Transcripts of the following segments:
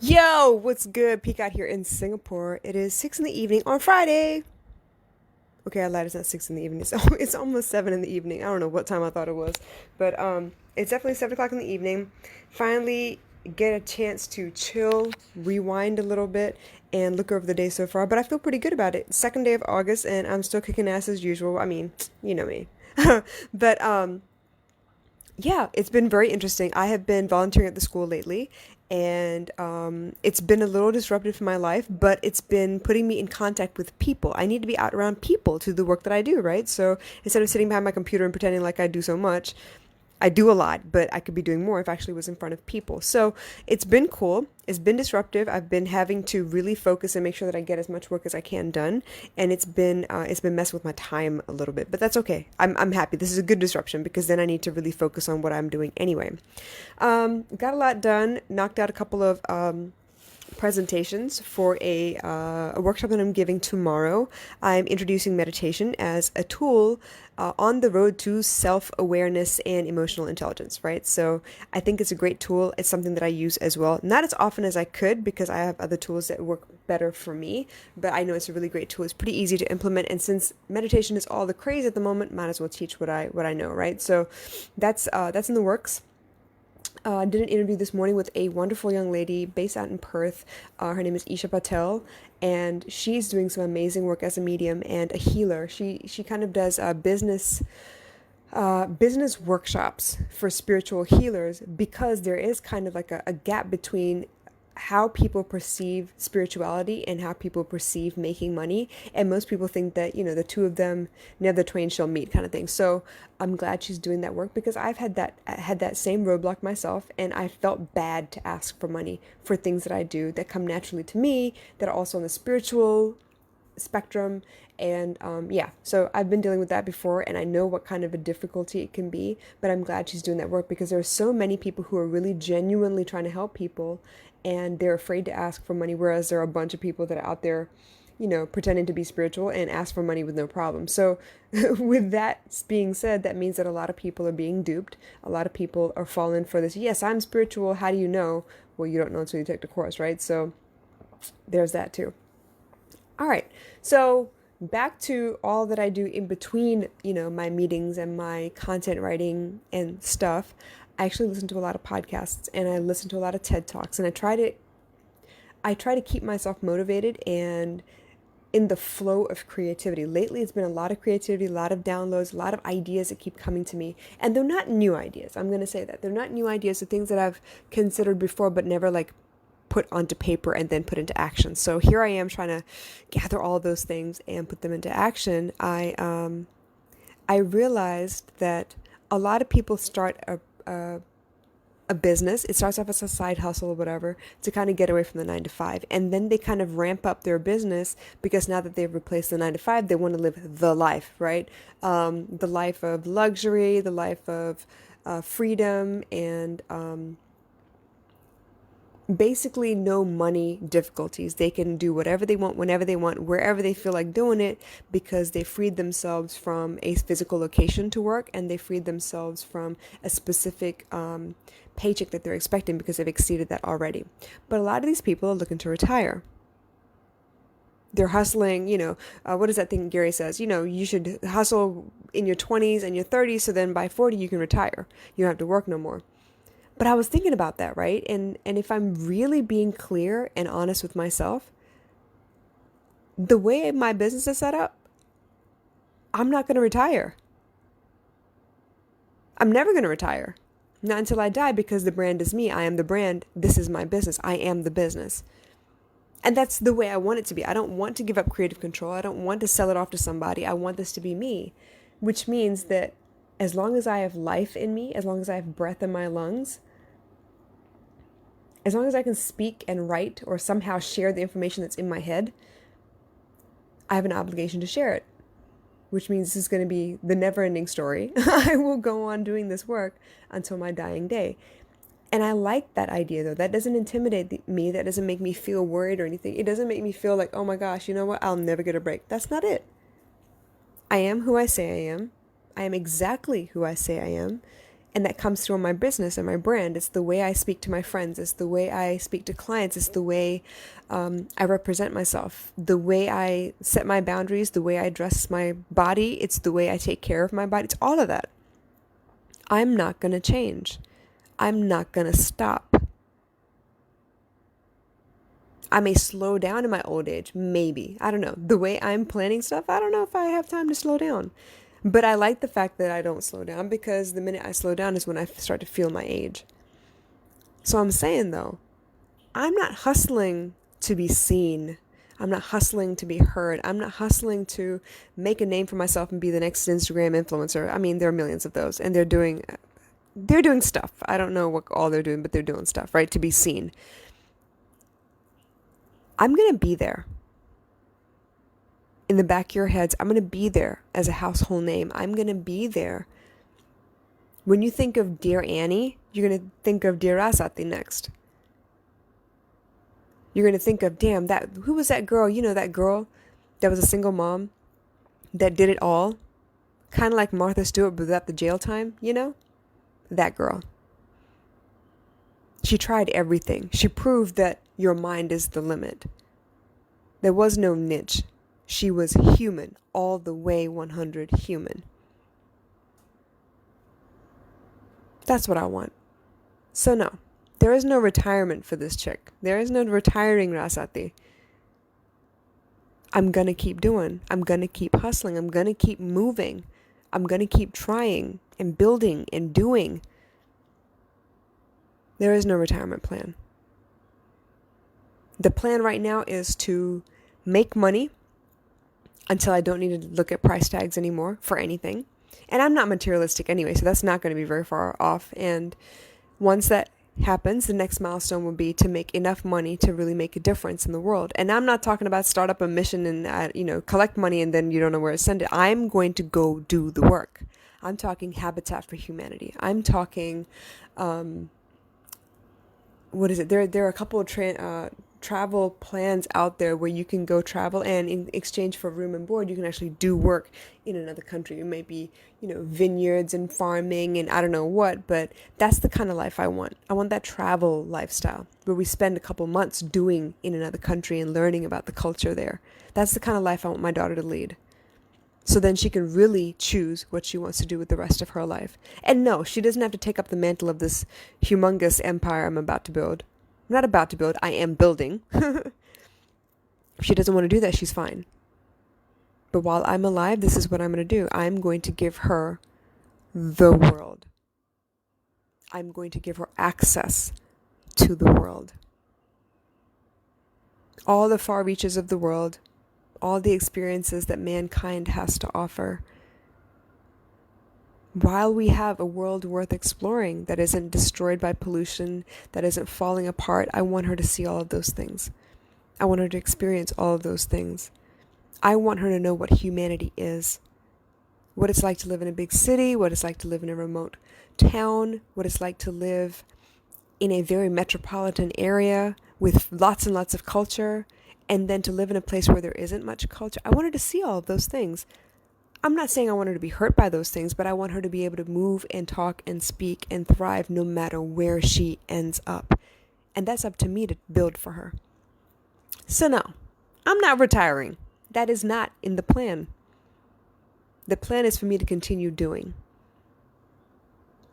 Yo, what's good? Peek out here in Singapore. It is 6 in the evening on Friday. Okay, I lied. It's not 6 in the evening. It's almost 7 in the evening. I don't know what time I thought it was, but it's definitely 7 o'clock in the evening. Finally, get a chance to chill, rewind a little bit, and look over the day so far. But I feel pretty good about it. Second day of August, and I'm still kicking ass as usual. I mean, you know me. But yeah, it's been very interesting. I have been volunteering at the school lately, and it's been a little disruptive in my life, but it's been putting me in contact with people. I need to be out around people to do the work that I do, right? So instead of sitting behind my computer and pretending like I do so much, I do a lot, but I could be doing more if I actually was in front of people. So it's been cool. It's been disruptive. I've been having to really focus and make sure that I get as much work as I can done, and it's been messing with my time a little bit. But that's okay. I'm happy. This is a good disruption because then I need to really focus on what I'm doing anyway. Got a lot done. Knocked out a couple of presentations for a workshop that I'm giving tomorrow. I'm introducing meditation as a tool on the road to self-awareness and emotional intelligence, right? So I think it's a great tool. It's something that I use as well. Not as often as I could because I have other tools that work better for me, but I know it's a really great tool. It's pretty easy to implement, and since meditation is all the craze at the moment, might as well teach what I know, right? So that's in the works. Did an interview this morning with a wonderful young lady based out in Perth. Her name is Isha Patel, and she's doing some amazing work as a medium and a healer. She kind of does business workshops for spiritual healers because there is kind of like a gap between how people perceive spirituality and how people perceive making money. And most people think that, the two of them never twain shall meet kind of thing. So I'm glad she's doing that work because I've had that same roadblock myself, and I felt bad to ask for money for things that I do that come naturally to me that are also on the spiritual spectrum. And yeah, so I've been dealing with that before, and I know what kind of a difficulty it can be, but I'm glad she's doing that work because there are so many people who are really genuinely trying to help people, and they're afraid to ask for money, whereas there are a bunch of people that are out there, pretending to be spiritual and ask for money with no problem. So with that being said, that means that a lot of people are being duped. A lot of people are falling for this, yes, I'm spiritual, how do you know? Well, you don't know until you take the course, right? So there's that too. All right. So back to all that I do in between, my meetings and my content writing and stuff. I actually listen to a lot of podcasts, and I listen to a lot of TED Talks, and I try to keep myself motivated and in the flow of creativity. Lately, it's been a lot of creativity, a lot of downloads, a lot of ideas that keep coming to me. And they're not new ideas. I'm going to say that. They're not new ideas. They're things that I've considered before, but never like put onto paper and then put into action. So here I am trying to gather all of those things and put them into action. I realized that a lot of people start a business. It starts off as a side hustle or whatever to kind of get away from the 9 to 5, and then they kind of ramp up their business because now that they've replaced the 9 to 5, they want to live the life, right? The life of luxury, the life of freedom, and basically no money difficulties. They can do whatever they want, whenever they want, wherever they feel like doing it because they freed themselves from a physical location to work, and they freed themselves from a specific paycheck that they're expecting because they've exceeded that already. But a lot of these people are looking to retire. They're hustling, what is that thing Gary says? You should hustle in your 20s and your 30s so then by 40 you can retire. You don't have to work no more. But I was thinking about that, right? And if I'm really being clear and honest with myself, the way my business is set up, I'm not going to retire. I'm never going to retire. Not until I die, because the brand is me. I am the brand. This is my business. I am the business. And that's the way I want it to be. I don't want to give up creative control. I don't want to sell it off to somebody. I want this to be me, which means that as long as I have life in me, as long as I have breath in my lungs, as long as I can speak and write or somehow share the information that's in my head, I have an obligation to share it, which means this is going to be the never-ending story. I will go on doing this work until my dying day. And I like that idea, though. That doesn't intimidate me. That doesn't make me feel worried or anything. It doesn't make me feel like, oh my gosh, you know what? I'll never get a break. That's not it. I am who I say I am. I am exactly who I say I am. And that comes through in my business and my brand. It's the way I speak to my friends. It's the way I speak to clients. It's the way I represent myself. The way I set my boundaries. The way I dress my body. It's the way I take care of my body. It's all of that. I'm not going to change. I'm not going to stop. I may slow down in my old age. Maybe. I don't know. The way I'm planning stuff, I don't know if I have time to slow down. But I like the fact that I don't slow down, because the minute I slow down is when I start to feel my age. So I'm saying, though, I'm not hustling to be seen. I'm not hustling to be heard. I'm not hustling to make a name for myself and be the next Instagram influencer. I mean, there are millions of those, and they're doing stuff. I don't know what all they're doing, but they're doing stuff, right? To be seen. I'm going to be there. In the back of your heads, I'm going to be there as a household name. I'm going to be there. When you think of Dear Annie, you're going to think of Dear Asati next. You're going to think of, damn, who was that girl? You know, that girl that was a single mom that did it all. Kind of like Martha Stewart, but without the jail time, you know? That girl. She tried everything. She proved that your mind is the limit. There was no niche. She was human, all the way 100 human. That's what I want. So no, there is no retirement for this chick. There is no retiring, Rasati. I'm going to keep doing. I'm going to keep hustling. I'm going to keep moving. I'm going to keep trying and building and doing. There is no retirement plan. The plan right now is to make money until I don't need to look at price tags anymore for anything. And I'm not materialistic anyway, so that's not going to be very far off. And once that happens, the next milestone will be to make enough money to really make a difference in the world. And I'm not talking about start up a mission and, collect money and then you don't know where to send it. I'm going to go do the work. I'm talking Habitat for Humanity. I'm talking, what is it? There are a couple of travel plans out there where you can go travel, and in exchange for room and board, you can actually do work in another country. It may be, vineyards and farming and I don't know what, but that's the kind of life I want. I want that travel lifestyle where we spend a couple months doing in another country and learning about the culture there. That's the kind of life I want my daughter to lead. So then she can really choose what she wants to do with the rest of her life. And no, she doesn't have to take up the mantle of this humongous empire I'm about to build. I'm not about to build, I am building. If she doesn't want to do that, she's fine. But while I'm alive, this is what I'm going to do. I'm going to give her the world. I'm going to give her access to the world. All the far reaches of the world, all the experiences that mankind has to offer. While we have a world worth exploring that isn't destroyed by pollution, that isn't falling apart, I want her to see all of those things. I want her to experience all of those things. I want her to know what humanity is. What it's like to live in a big city, what it's like to live in a remote town, what it's like to live in a very metropolitan area with lots and lots of culture, and then to live in a place where there isn't much culture. I want her to see all of those things. I'm not saying I want her to be hurt by those things, but I want her to be able to move and talk and speak and thrive no matter where she ends up. And that's up to me to build for her. So no, I'm not retiring. That is not in the plan. The plan is for me to continue doing.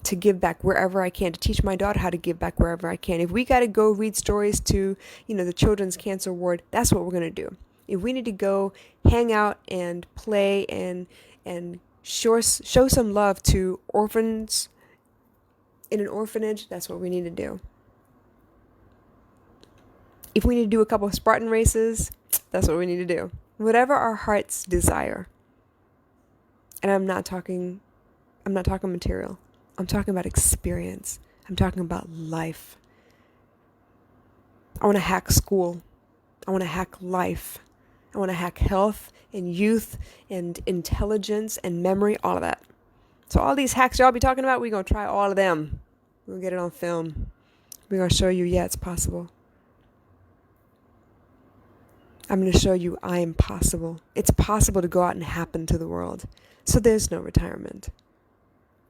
To give back wherever I can, to teach my daughter how to give back wherever I can. If we got to go read stories to, the Children's Cancer Ward, that's what we're going to do. If we need to go hang out and play and show some love to orphans in an orphanage, that's what we need to do. If we need to do a couple of Spartan races, that's what we need to do. Whatever our hearts desire. And I'm not talking material. I'm talking about experience. I'm talking about life. I want to hack school. I want to hack life. I want to hack health and youth and intelligence and memory, all of that. So all these hacks y'all be talking about, we're going to try all of them. We'll get it on film. We're going to show you, it's possible. I'm going to show you I am possible. It's possible to go out and happen to the world. So there's no retirement.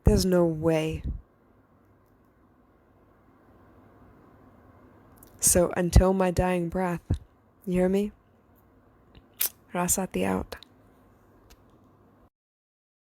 There's no way. So until my dying breath, you hear me? Rasati out.